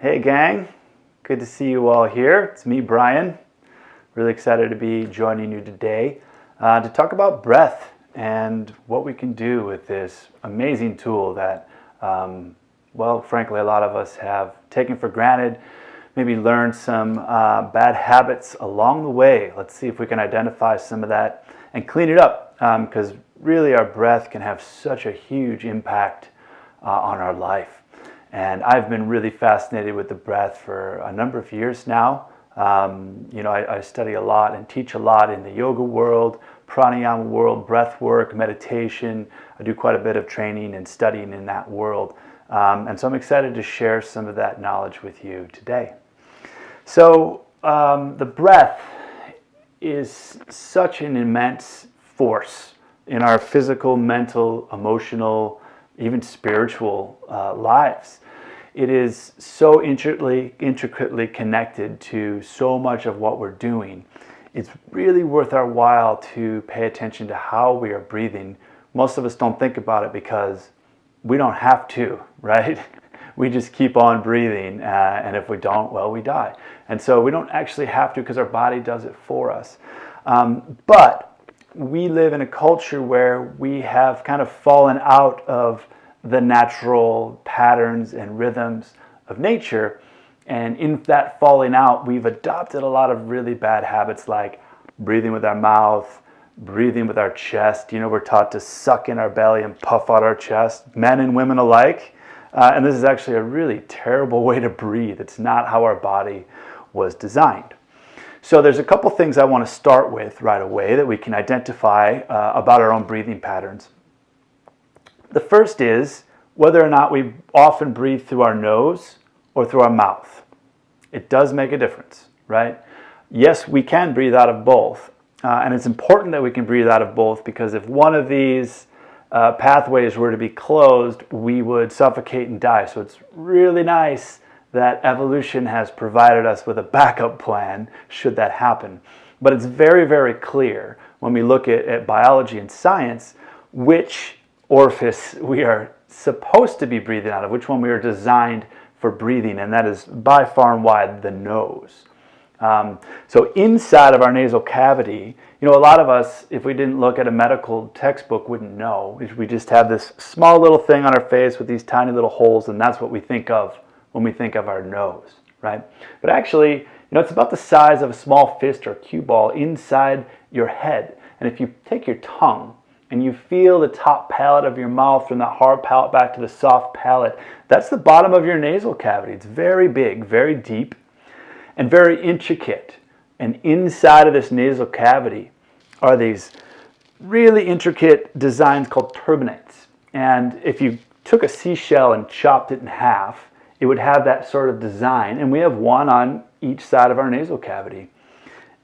Hey gang, good to see you all here. It's me, Bryan. Really excited to be joining you today to talk about breath and what we can do with this amazing tool that, frankly, a lot of us have taken for granted, maybe learned some bad habits along the way. Let's see if we can identify some of that and clean it up, because really our breath can have such a huge impact on our life. And I've been really fascinated with the breath for a number of years now. I study a lot and teach a lot in the yoga world, pranayama world, breath work, meditation. I do quite a bit of training and studying in that world. And so I'm excited to share some of that knowledge with you today. So the breath is such an immense force in our physical, mental, emotional, even spiritual lives. It is so intricately connected to so much of what we're doing. It's really worth our while to pay attention to how we are breathing. Most of us don't think about it because we don't have to, right? We just keep on breathing, and if we don't, well, we die. And so we don't actually have to because our body does it for us. But we live in a culture where we have kind of fallen out of the natural patterns and rhythms of nature. And in that falling out, we've adopted a lot of really bad habits like breathing with our mouth, breathing with our chest. We're taught to suck in our belly and puff out our chest, men and women alike. And this is actually a really terrible way to breathe. It's not how our body was designed. So there's a couple things I want to start with right away that we can identify about our own breathing patterns. The first is whether or not we often breathe through our nose or through our mouth. It does make a difference, right? Yes, we can breathe out of both. And it's important that we can breathe out of both, because if one of these pathways were to be closed, we would suffocate and die. So it's really nice that evolution has provided us with a backup plan should that happen. But it's very, very clear when we look at biology and science which orifice we are supposed to be breathing out of, which one we are designed for breathing, and that is by far and wide the nose. So inside of our nasal cavity, a lot of us, if we didn't look at a medical textbook, wouldn't know. We just have this small little thing on our face with these tiny little holes, and that's what we think of when we think of our nose, right? But actually, it's about the size of a small fist or cue ball inside your head. And if you take your tongue and you feel the top palate of your mouth from that hard palate back to the soft palate, that's the bottom of your nasal cavity. It's very big, very deep, and very intricate. And inside of this nasal cavity are these really intricate designs called turbinates. And if you took a seashell and chopped it in half, it would have that sort of design. And we have one on each side of our nasal cavity.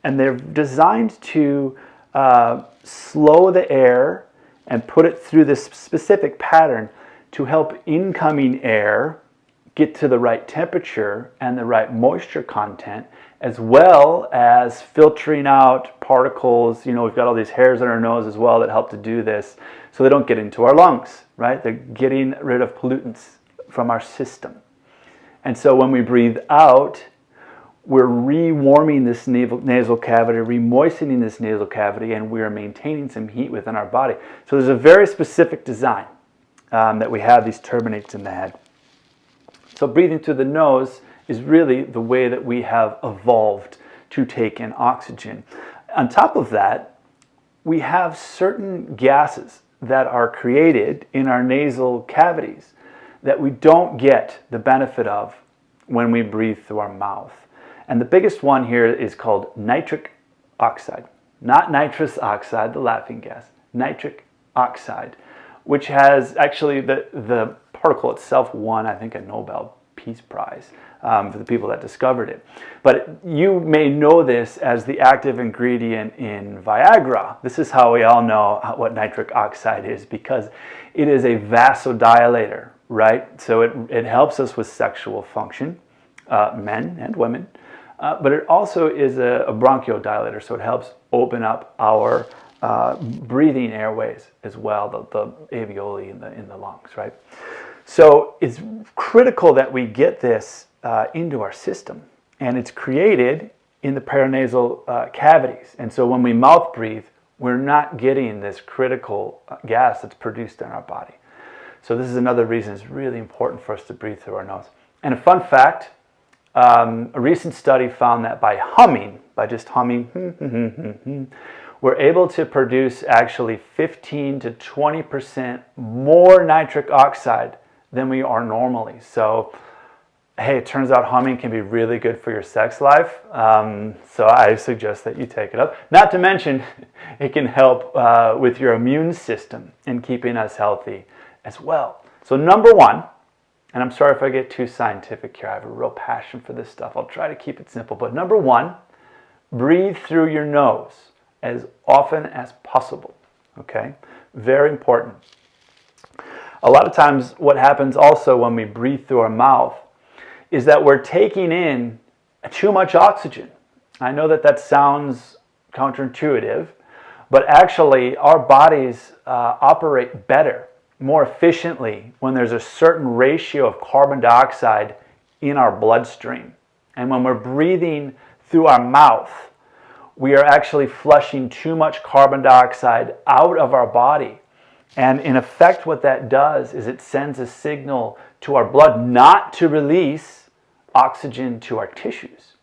And they're designed to slow the air and put it through this specific pattern to help incoming air get to the right temperature and the right moisture content, as well as filtering out particles. We've got all these hairs on our nose as well that help to do this, so they don't get into our lungs, right? They're getting rid of pollutants from our system. And so when we breathe out, we're re-warming this nasal cavity, re-moistening this nasal cavity, and we're maintaining some heat within our body. So there's a very specific design that we have these turbinates in the head. So breathing through the nose is really the way that we have evolved to take in oxygen. On top of that, we have certain gases that are created in our nasal cavities that we don't get the benefit of when we breathe through our mouth. And the biggest one here is called nitric oxide. Not nitrous oxide, the laughing gas. Nitric oxide, which has actually the particle itself won, I think, a Nobel Peace Prize for the people that discovered it. But you may know this as the active ingredient in Viagra. This is how we all know what nitric oxide is, because it is a vasodilator, right? So it helps us with sexual function, men and women. But it also is a bronchodilator, so it helps open up our breathing airways as well, the alveoli in the lungs, right? So it's critical that we get this into our system, and it's created in the paranasal cavities. And so when we mouth breathe, we're not getting this critical gas that's produced in our body. So this is another reason it's really important for us to breathe through our nose. And a fun fact, a recent study found that by just humming, we're able to produce actually 15 to 20% more nitric oxide than we are normally. So, hey, it turns out humming can be really good for your sex life. So I suggest that you take it up. Not to mention, it can help with your immune system in keeping us healthy as well. So number one, and I'm sorry if I get too scientific here, I have a real passion for this stuff. I'll try to keep it simple. But number one, breathe through your nose as often as possible, okay? Very important. A lot of times what happens also when we breathe through our mouth is that we're taking in too much oxygen. I know that that sounds counterintuitive, but actually our bodies operate better, more efficiently when there's a certain ratio of carbon dioxide in our bloodstream. And when we're breathing through our mouth, we are actually flushing too much carbon dioxide out of our body. And in effect, what that does is it sends a signal to our blood not to release oxygen to our tissues.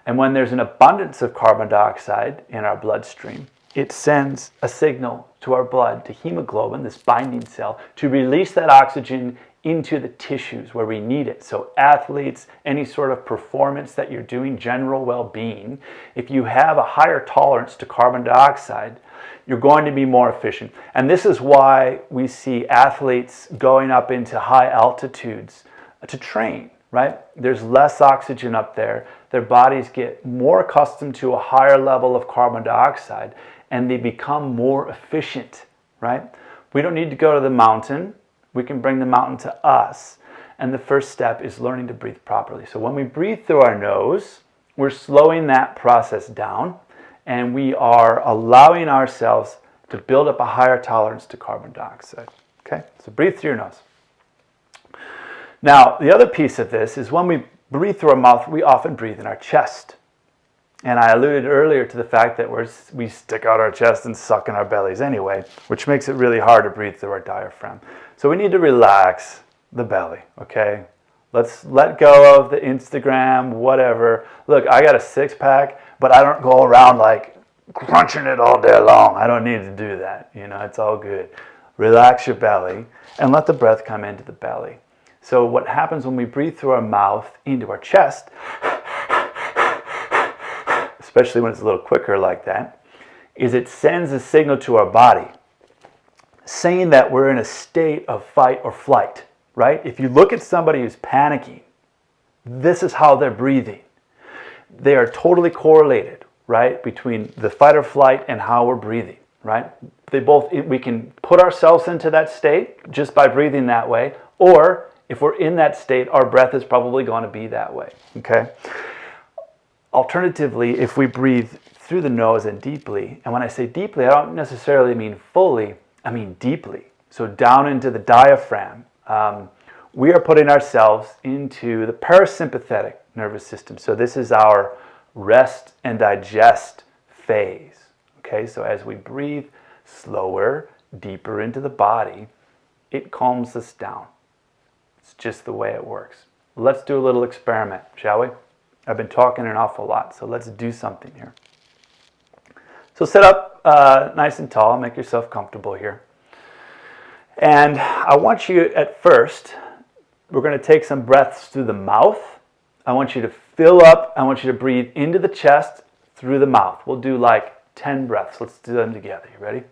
And when there's an abundance of carbon dioxide in our bloodstream, it sends a signal to our blood, to hemoglobin, this binding cell, to release that oxygen into the tissues where we need it. So athletes, any sort of performance that you're doing, general well-being, if you have a higher tolerance to carbon dioxide, you're going to be more efficient. And this is why we see athletes going up into high altitudes to train, right? There's less oxygen up there. Their bodies get more accustomed to a higher level of carbon dioxide, and they become more efficient, right? We don't need to go to the mountain. We can bring the mountain to us. And the first step is learning to breathe properly. So when we breathe through our nose, we're slowing that process down, and we are allowing ourselves to build up a higher tolerance to carbon dioxide. Okay? So breathe through your nose. Now, the other piece of this is when we breathe through our mouth, we often breathe in our chest. And I alluded earlier to the fact that we stick out our chest and suck in our bellies anyway, which makes it really hard to breathe through our diaphragm. So we need to relax the belly, okay? Let's let go of the Instagram, whatever. Look, I got a six-pack, but I don't go around like crunching it all day long. I don't need to do that. You know, it's all good. Relax your belly and let the breath come into the belly. So what happens when we breathe through our mouth into our chest, especially when it's a little quicker like that, is it sends a signal to our body saying that we're in a state of fight or flight, right? If you look at somebody who's panicking, this is how they're breathing. They are totally correlated, right, between the fight or flight and how we're breathing, right? We can put ourselves into that state just by breathing that way, or if we're in that state, our breath is probably going to be that way, okay? Alternatively, if we breathe through the nose and deeply, and when I say deeply, I don't necessarily mean fully, I mean deeply. So down into the diaphragm, we are putting ourselves into the parasympathetic nervous system. So this is our rest and digest phase, okay? So as we breathe slower, deeper into the body, it calms us down. It's just the way it works. Let's do a little experiment, shall we? I've been talking an awful lot, so let's do something here. So sit up nice and tall, make yourself comfortable here. And I want you at first, we're going to take some breaths through the mouth. I want you to fill up, I want you to breathe into the chest through the mouth. We'll do like 10 breaths. Let's do them together. You ready?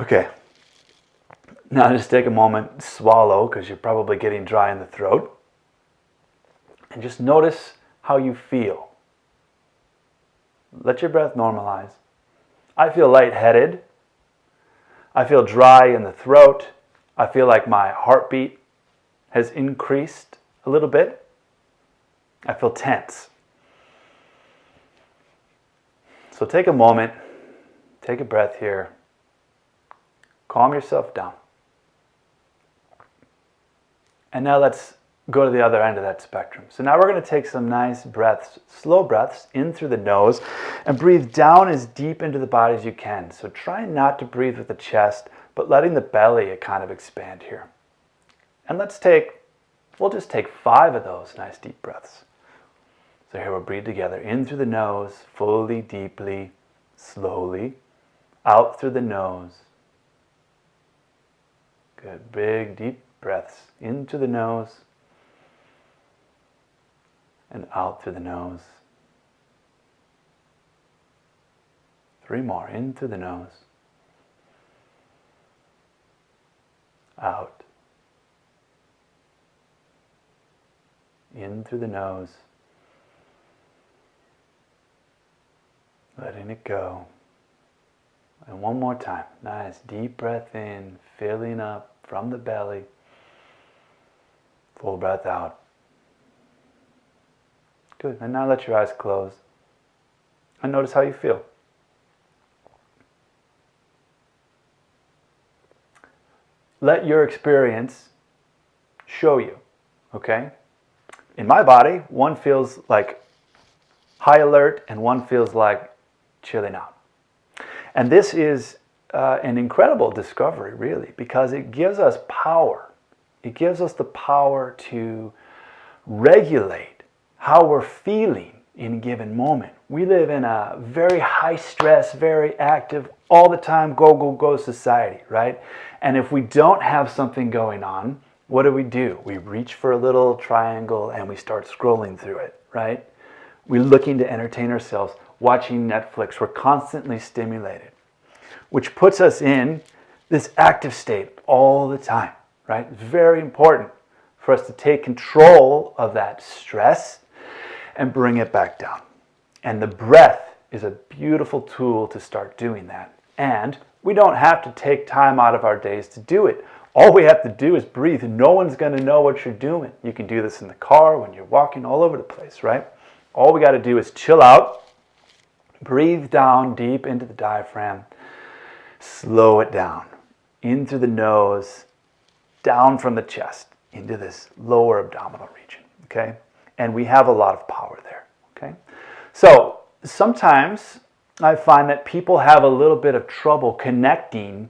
Okay, now just take a moment, swallow, because you're probably getting dry in the throat. And just notice how you feel. Let your breath normalize. I feel lightheaded. I feel dry in the throat. I feel like my heartbeat has increased a little bit. I feel tense. So take a moment, take a breath here, calm yourself down. And now let's go to the other end of that spectrum. So now we're going to take some nice breaths, slow breaths in through the nose and breathe down as deep into the body as you can. So try not to breathe with the chest, but letting the belly kind of expand here. And we'll just take 5 of those nice deep breaths. So here we'll breathe together in through the nose, fully, deeply, slowly, out through the nose. Good, big, deep breaths into the nose and out through the nose. 3 more, in through the nose, out, in through the nose, letting it go. And one more time, nice deep breath in, filling up from the belly. Full breath out. Good. And now let your eyes close. And notice how you feel. Let your experience show you. Okay? In my body, one feels like high alert and one feels like chilling out. And this is an incredible discovery, really, because it gives us power. It gives us the power to regulate how we're feeling in a given moment. We live in a very high stress, very active, all the time, go, go, go society, right? And if we don't have something going on, what do? We reach for a little triangle and we start scrolling through it, right? We're looking to entertain ourselves, watching Netflix. We're constantly stimulated, which puts us in this active state all the time. Right? It's very important for us to take control of that stress and bring it back down. And the breath is a beautiful tool to start doing that. And we don't have to take time out of our days to do it. All we have to do is breathe. No one's going to know what you're doing. You can do this in the car, when you're walking, all over the place, right? All we got to do is chill out, breathe down deep into the diaphragm, slow it down, in through the nose, down from the chest into this lower abdominal region, okay? And we have a lot of power there, okay? So sometimes I find that people have a little bit of trouble connecting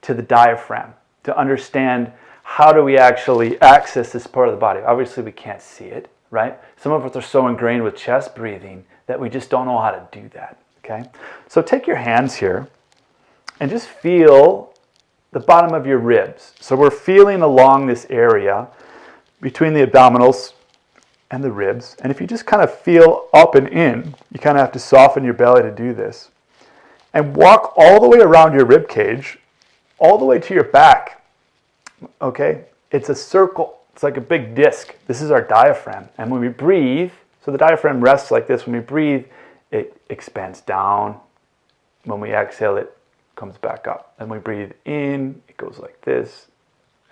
to the diaphragm to understand how do we actually access this part of the body. Obviously, we can't see it, right? Some of us are so ingrained with chest breathing that we just don't know how to do that, okay? So take your hands here and just feel the bottom of your ribs. So we're feeling along this area between the abdominals and the ribs. And if you just kind of feel up and in, you kind of have to soften your belly to do this. And walk all the way around your rib cage, all the way to your back. Okay? It's a circle. It's like a big disc. This is our diaphragm. And when we breathe, so the diaphragm rests like this. When we breathe, it expands down. When we exhale, it comes back up. And we breathe in, it goes like this.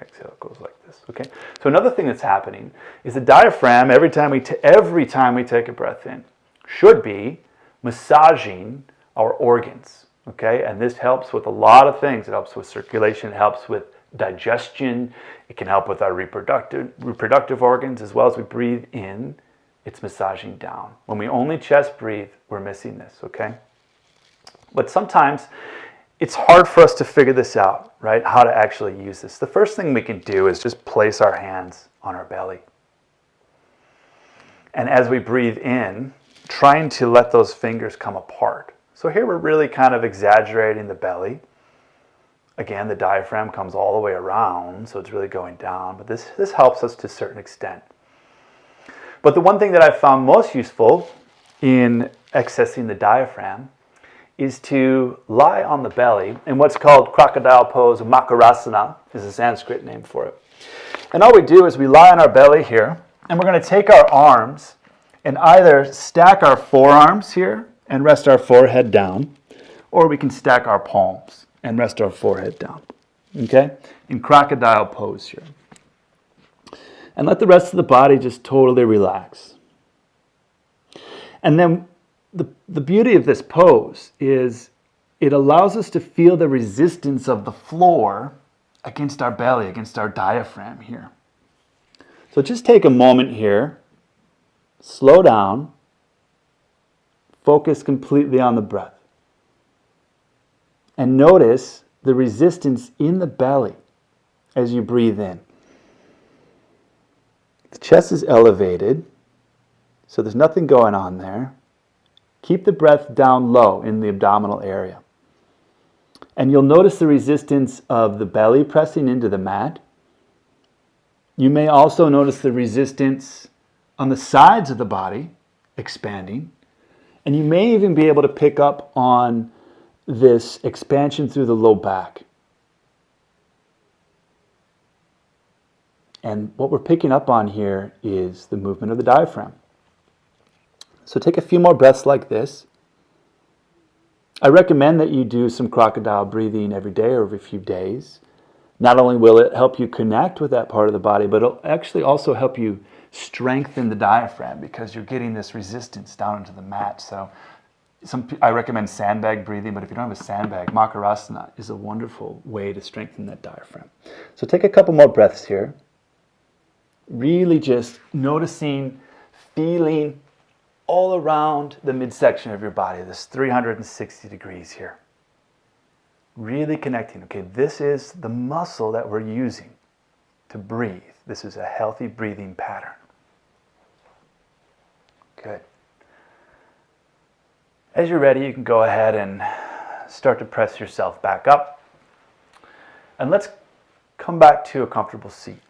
Exhale, it goes like this. Okay. So another thing that's happening is the diaphragm, every time we take a breath in, should be massaging our organs. Okay. And this helps with a lot of things. It helps with circulation. It helps with digestion. It can help with our reproductive organs as well. As we breathe in, it's massaging down. When we only chest breathe, we're missing this. Okay. But sometimes it's hard for us to figure this out, right? How to actually use this. The first thing we can do is just place our hands on our belly. And as we breathe in, trying to let those fingers come apart. So here we're really kind of exaggerating the belly. Again, the diaphragm comes all the way around, so it's really going down. But this helps us to a certain extent. But the one thing that I found most useful in accessing the diaphragm is to lie on the belly in what's called crocodile pose. Makarasana is a Sanskrit name for it. And all we do is we lie on our belly here, and we're going to take our arms and either stack our forearms here and rest our forehead down, or we can stack our palms and rest our forehead down. Okay? In crocodile pose here. And let the rest of the body just totally relax. And then the beauty of this pose is it allows us to feel the resistance of the floor against our belly, against our diaphragm here. So just take a moment here, slow down, focus completely on the breath. And notice the resistance in the belly as you breathe in. The chest is elevated, so there's nothing going on there. Keep the breath down low in the abdominal area. And you'll notice the resistance of the belly pressing into the mat. You may also notice the resistance on the sides of the body expanding. And you may even be able to pick up on this expansion through the low back. And what we're picking up on here is the movement of the diaphragm. So take a few more breaths like this. I recommend that you do some crocodile breathing every day or every few days. Not only will it help you connect with that part of the body, but it'll actually also help you strengthen the diaphragm because you're getting this resistance down into the mat. So I recommend sandbag breathing, but if you don't have a sandbag, Makarasana is a wonderful way to strengthen that diaphragm. So take a couple more breaths here. Really just noticing, feeling all around the midsection of your body, this 360 degrees here. Really connecting. Okay, this is the muscle that we're using to breathe. This is a healthy breathing pattern. Good. As you're ready, you can go ahead and start to press yourself back up. And let's come back to a comfortable seat.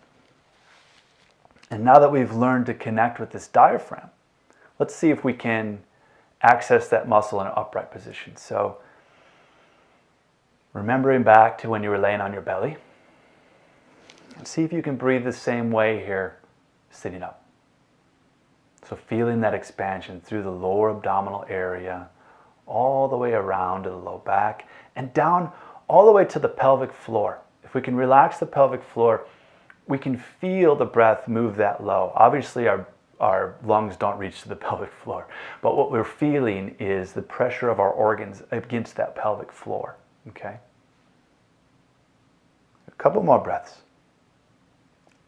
And now that we've learned to connect with this diaphragm, let's see if we can access that muscle in an upright position. So, remembering back to when you were laying on your belly, and see if you can breathe the same way here, sitting up. So feeling that expansion through the lower abdominal area, all the way around to the low back, and down all the way to the pelvic floor. If we can relax the pelvic floor, we can feel the breath move that low. Obviously, our lungs don't reach to the pelvic floor, but what we're feeling is the pressure of our organs against that pelvic floor, okay? A couple more breaths.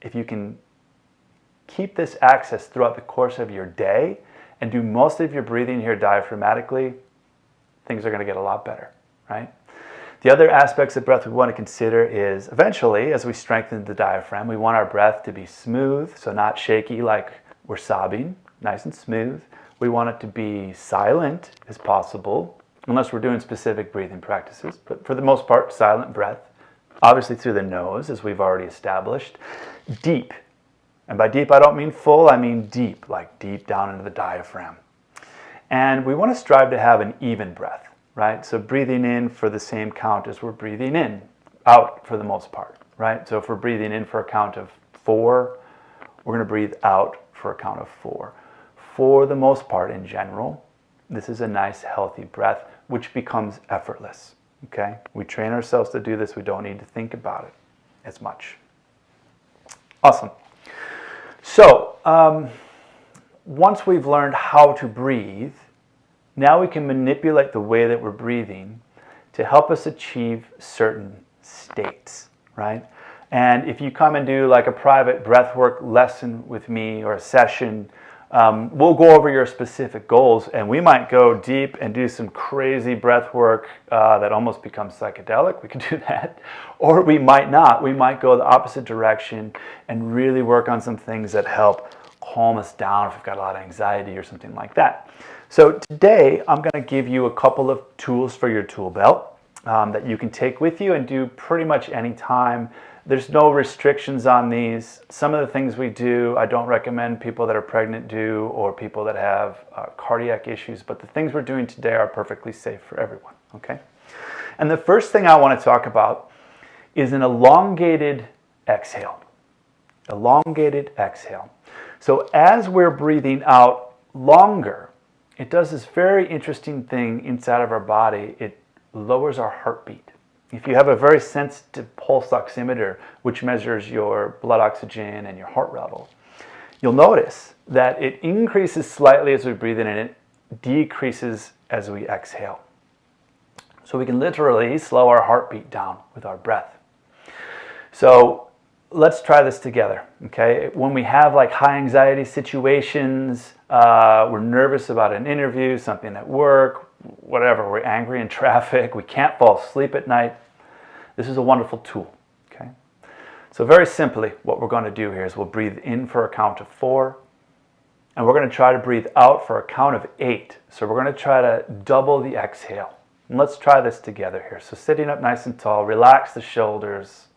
If you can keep this access throughout the course of your day and do most of your breathing here diaphragmatically, things are going to get a lot better, right? The other aspects of breath we want to consider is eventually, as we strengthen the diaphragm, we want our breath to be smooth, so not shaky like we're sobbing, nice and smooth. We want it to be silent as possible, unless we're doing specific breathing practices, but for the most part, silent breath. Obviously through the nose, as we've already established. Deep. And by deep, I don't mean full, I mean deep, like deep down into the diaphragm. And we want to strive to have an even breath, right? So breathing in for the same count as we're breathing in, out for the most part, right? So if we're breathing in for a count of 4, we're going to breathe out for a count of 4. For the most part, in general, this is a nice, healthy breath, which becomes effortless, okay? We train ourselves to do this. We don't need to think about it as much. Awesome. So, once we've learned how to breathe, now we can manipulate the way that we're breathing to help us achieve certain states, right? And if you come and do like a private breathwork lesson with me or a session, we'll go over your specific goals, and we might go deep and do some crazy breath work that almost becomes psychedelic. We can do that. Or we might not. We might go the opposite direction and really work on some things that help calm us down if we've got a lot of anxiety or something like that. So today, I'm going to give you a couple of tools for your tool belt that you can take with you and do pretty much any time. There's no restrictions on these. Some of the things we do, I don't recommend people that are pregnant do or people that have cardiac issues, but the things we're doing today are perfectly safe for everyone, okay? And the first thing I want to talk about is an elongated exhale. Elongated exhale. So as we're breathing out longer, it does this very interesting thing inside of our body. It lowers our heartbeat. If you have a very sensitive pulse oximeter, which measures your blood oxygen and your heart level, you'll notice that it increases slightly as we breathe in and it decreases as we exhale. So we can literally slow our heartbeat down with our breath. So let's try this together, okay? When we have like high anxiety situations, we're nervous about an interview, something at work, whatever, we're angry in traffic, we can't fall asleep at night, this is a wonderful tool, okay? So very simply, what we're going to do here is we'll breathe in for a count of 4, and we're going to try to breathe out for a count of 8. So we're going to try to double the exhale. And let's try this together here. So sitting up nice and tall, relax the shoulders,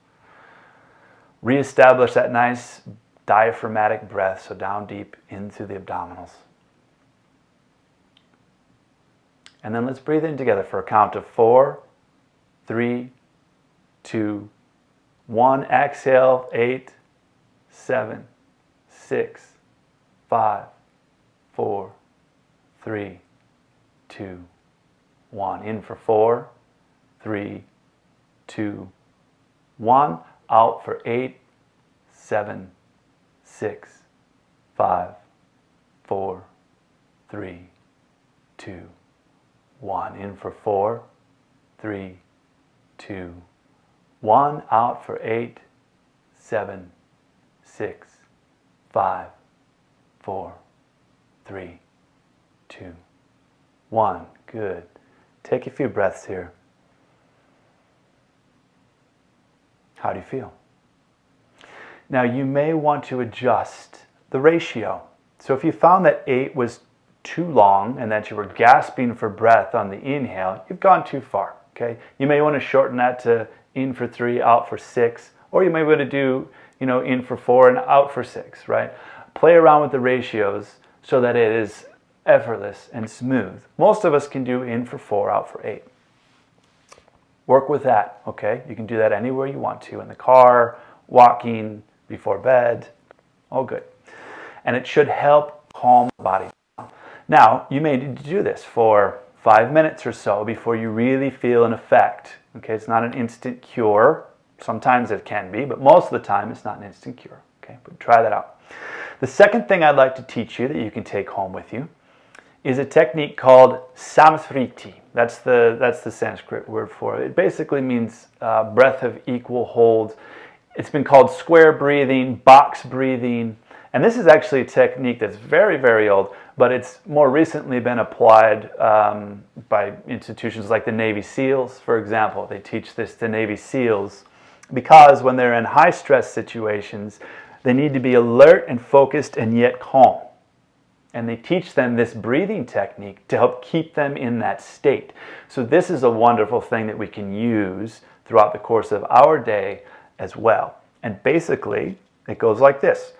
reestablish that nice diaphragmatic breath, so down deep into the abdominals. And then let's breathe in together for a count of 4, 3, 2, 1. Exhale, 8, 7, 6, 5, 4, 3, 2, 1. In for 4, 3, 2, 1. Out for 8, 7, 6, 5, 4, 3, 2, 1. In for 4, 3, 2, 1. Out for 8, 7, 6, 5, 4, 3, 2, 1. Good. Take a few breaths here. How do you feel? Now you may want to adjust the ratio. So if you found that 8 was too long and that you were gasping for breath on the inhale, you've gone too far. Okay? You may want to shorten that to in for 3, out for 6, or you may want to do, in for 4 and out for 6, right? Play around with the ratios so that it is effortless and smooth. Most of us can do in for 4, out for 8. Work with that, okay? You can do that anywhere you want to, in the car, walking, before bed, all good. And it should help calm the body down. Now, you may need to do this for 5 minutes or so before you really feel an effect, okay? It's not an instant cure. Sometimes it can be, but most of the time it's not an instant cure, okay? But try that out. The second thing I'd like to teach you that you can take home with you is a technique called samsriti. That's the Sanskrit word for it. It basically means breath of equal hold. It's been called square breathing, box breathing, and this is actually a technique that's very, very old, but it's more recently been applied by institutions like the Navy SEALs, for example. They teach this to Navy SEALs because when they're in high stress situations, they need to be alert and focused and yet calm. And they teach them this breathing technique to help keep them in that state. So this is a wonderful thing that we can use throughout the course of our day as well. And basically, it goes like this.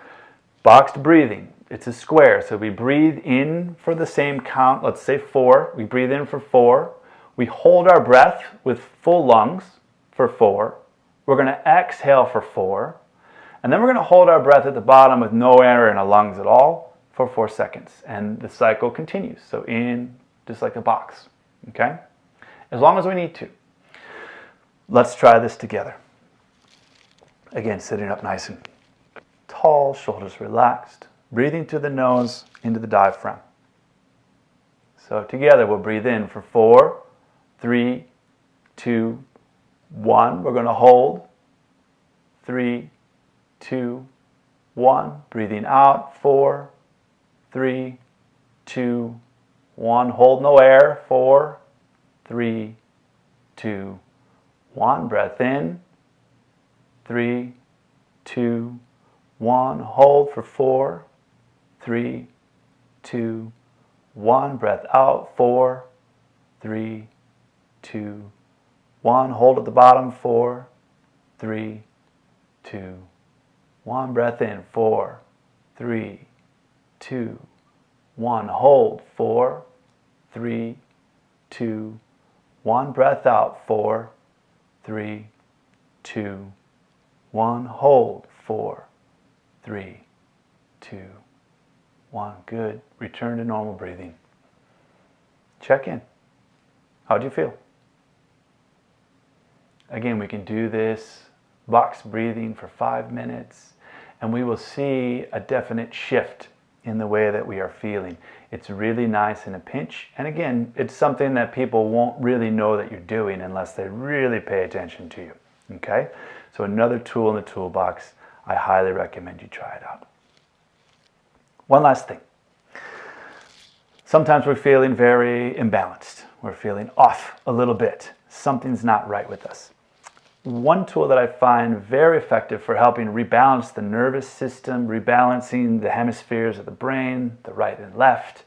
Boxed breathing. It's a square. So we breathe in for the same count. Let's say 4. We breathe in for 4. We hold our breath with full lungs for 4. We're going to exhale for 4. And then we're going to hold our breath at the bottom with no air in our lungs at all for 4 seconds. And the cycle continues. So in, just like a box. Okay? As long as we need to. Let's try this together. Again, sitting up nice and tall, shoulders relaxed. Breathing through the nose into the diaphragm. So together we'll breathe in for 4, 3, 2, 1. We're going to hold. 3, 2, 1. Breathing out. 4, 3, 2, 1. Hold no air. 4, 3, 2, 1. Breath in. 3, 2, 1. Hold for 4, 3, 2, 1. Breath out. 4, 3, 2, 1. Hold at the bottom. 4, 3, 2, 1. Breath in. 4, 3, 2, 1. Hold. 4, 3, 2, 1. Breath out. 4, 3, 2, 1. Hold. 4, 3, 2, 1. Good. Return to normal breathing. Check in. How do you feel? Again, we can do this box breathing for 5 minutes, and we will see a definite shift in the way that we are feeling. It's really nice in a pinch. And again, it's something that people won't really know that you're doing unless they really pay attention to you. Okay? So another tool in the toolbox. I highly recommend you try it out. One last thing. Sometimes we're feeling very imbalanced. We're feeling off a little bit. Something's not right with us. One tool that I find very effective for helping rebalance the nervous system, rebalancing the hemispheres of the brain, the right and left,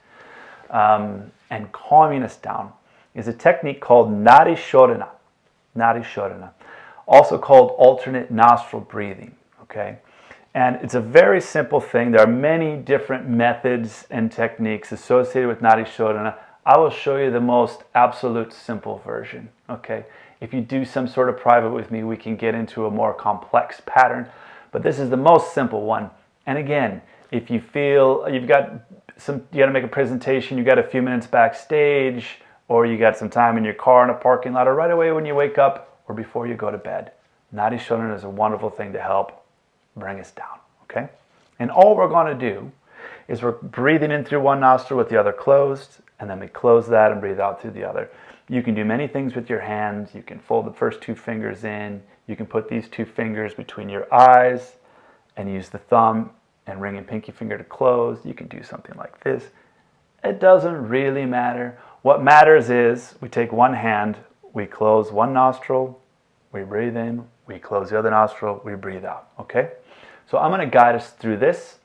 and calming us down, is a technique called Nadi Shodhana. Nadi Shodhana, also called alternate nostril breathing. Okay, and it's a very simple thing. There are many different methods and techniques associated with Nadi Shodhana. I will show you the most absolute simple version. Okay. If you do some sort of private with me, we can get into a more complex pattern, but this is the most simple one. And again, if you feel you got to make a presentation, you got a few minutes backstage, or you got some time in your car in a parking lot, or right away when you wake up, or before you go to bed, Nadi Shodhana is a wonderful thing to help bring us down. Okay, and all we're going to do is we're breathing in through one nostril with the other closed, and then we close that and breathe out through the other. You can do many things with your hands. You can fold the first two fingers in. You can put these two fingers between your eyes and use the thumb and ring and pinky finger to close. You can do something like this. It doesn't really matter. What matters is we take one hand, we close one nostril, we breathe in, we close the other nostril, we breathe out. Okay? So I'm going to guide us through this,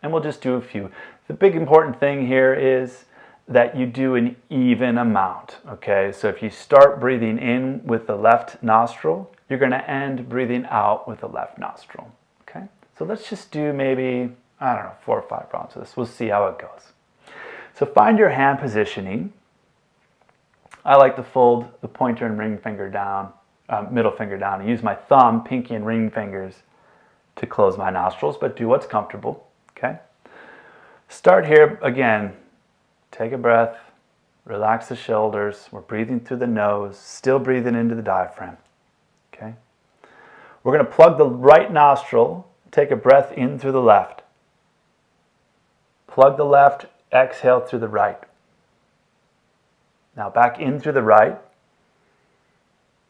and we'll just do a few. The big important thing here is that you do an even amount, okay? So if you start breathing in with the left nostril, you're going to end breathing out with the left nostril, okay? So let's just do maybe, 4 or 5 rounds of this. We'll see how it goes. So find your hand positioning. I like to fold the pointer and ring finger down, middle finger down, and use my thumb, pinky, and ring fingers to close my nostrils, but do what's comfortable, okay? Start here again. Take a breath, relax the shoulders. We're breathing through the nose, still breathing into the diaphragm. Okay? We're going to plug the right nostril, take a breath in through the left. Plug the left, exhale through the right. Now back in through the right.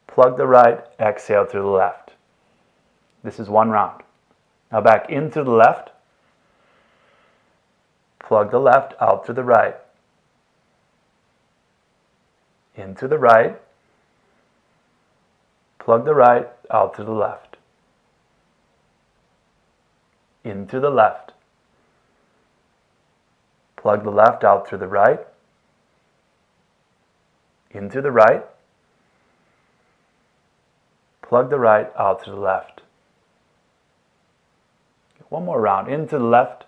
Plug the right, exhale through the left. This is one round. Now back in through the left. Plug the left, out through the right. In through the right, plug the right, out through the left. In through the left, plug the left, out through the right. In through the right, plug the right, out through the left. One more round, in through the left,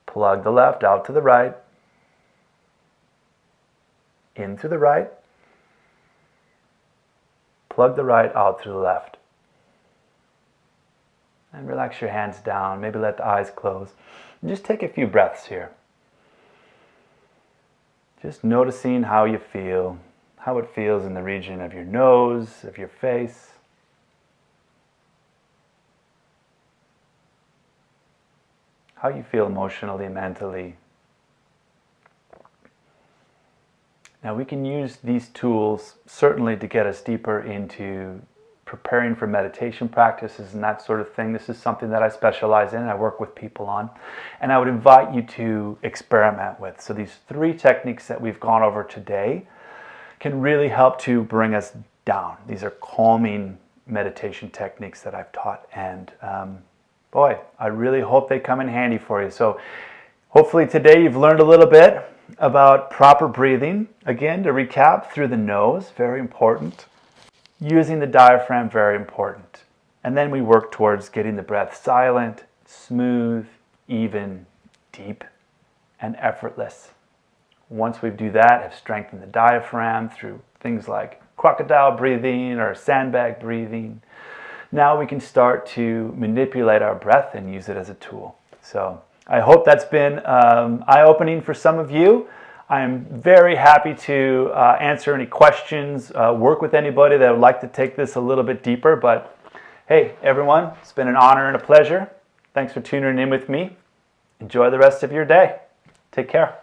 plug the left, out to the right. In through the right, plug the right, out through the left. And relax your hands down, maybe let the eyes close. And just take a few breaths here. Just noticing how you feel, how it feels in the region of your nose, of your face. How you feel emotionally, mentally. Now we can use these tools certainly to get us deeper into preparing for meditation practices and that sort of thing. This is something that I specialize in and I work with people on. And I would invite you to experiment with. So these 3 techniques that we've gone over today can really help to bring us down. These are calming meditation techniques that I've taught. And boy, I really hope they come in handy for you. So hopefully today you've learned a little bit about proper breathing. Again, to recap, through the nose, very important. Using the diaphragm, very important. And then we work towards getting the breath silent, smooth, even, deep, and effortless. Once we do that, have strengthened the diaphragm through things like crocodile breathing or sandbag breathing, now we can start to manipulate our breath and use it as a tool. So I hope that's been eye-opening for some of you. I'm very happy to answer any questions, work with anybody that would like to take this a little bit deeper. But hey, everyone, it's been an honor and a pleasure. Thanks for tuning in with me. Enjoy the rest of your day. Take care.